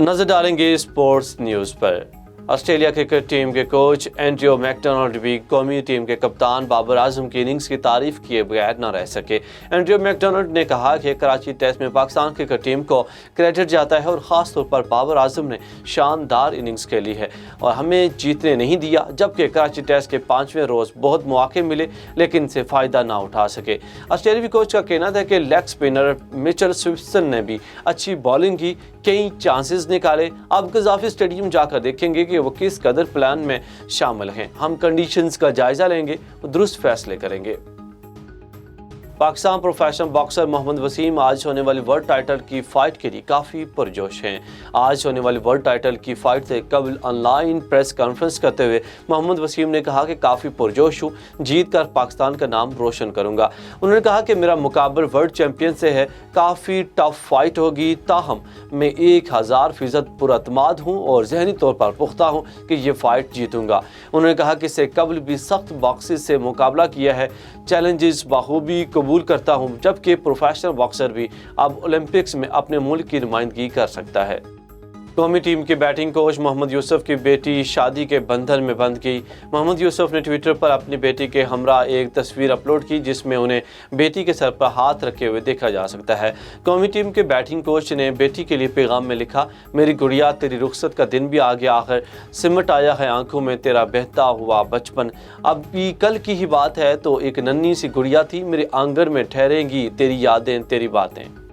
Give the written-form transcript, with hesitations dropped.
नजर डालेंगे sports news पर। ऑस्ट्रेलिया क्रिकेट टीम के कोच एंड्रयू मैकडोनाल्ड भी कौमी टीम के कप्तान बाबर आजम की इनिंग्स की तारीफ किए बगैर न रह सके। एंड्रयू मैकडोनाल्ड ने कहा कि कराची टेस्ट में पाकिस्तान क्रिकेट टीम को क्रेडिट जाता है और ख़ास तौर पर बाबर आजम ने शानदार इनिंग्स खेली है और हमें जीतने नहीं दिया, जबकि कराची टेस्ट के 5वें रोज़ बहुत मौके मिले लेकिन इनसे फ़ायदा ना उठा सके। ऑस्ट्रेलियावी कोच का कहना था कि लेग स्पिनर मिचेल स्विफ्टन ने भी अच्छी बॉलिंग की, कई चांसेस निकाले। अब कज़ाफ़ी स्टेडियम जाकर देखेंगे कि वो किस कदर प्लान में शामिल हैं। हम कंडीशंस का जायजा लेंगे और दुरुस्त फैसले करेंगे। पाकिस्तान प्रोफेशनल बॉक्सर मोहम्मद वसीम आज होने वाली वर्ल्ड टाइटल की फाइट के लिए काफ़ी पुरजोश हैं। आज होने वाली वर्ल्ड टाइटल की फाइट से कबल ऑनलाइन प्रेस कॉन्फ्रेंस करते हुए मोहम्मद वसीम ने कहा कि काफ़ी पुरजोश हूँ, जीत कर पाकिस्तान का नाम रोशन करूँगा। उन्होंने कहा कि मेरा मुकाबला वर्ल्ड चैम्पियन से है, काफ़ी टफ फाइट होगी, ताहम मैं 1000% पुरअतमाद हूँ और जहनी तौर पर पुख्ता हूँ कि ये फाइट जीतूँगा। उन्होंने कहा कि इससे कबल भी सख्त बॉक्सिस से मुकाबला किया है, चैलेंजेस बखूबी कबूल करता हूँ, जबकि प्रोफेशनल बॉक्सर भी अब ओलंपिक्स में अपने मुल्क की नुमाइंदगी कर सकता है। कौमी टीम के बैटिंग कोच मोहम्मद यूसुफ की बेटी शादी के बंधन में बंध गई। मोहम्मद यूसुफ ने ट्विटर पर अपनी बेटी के हमरा एक तस्वीर अपलोड की जिसमें उन्हें बेटी के सर पर हाथ रखे हुए देखा जा सकता है। कौमी टीम के बैटिंग कोच ने बेटी के लिए पैगाम में लिखा, मेरी गुड़िया तेरी रुखसत का दिन भी आ गया, आखिर सिमट आया है आंखों में तेरा बहता हुआ बचपन। अब भी कल की ही बात है तो एक नन्ही सी गुड़िया थी, मेरे आंगन में ठहरेंगी तेरी यादें तेरी बातें।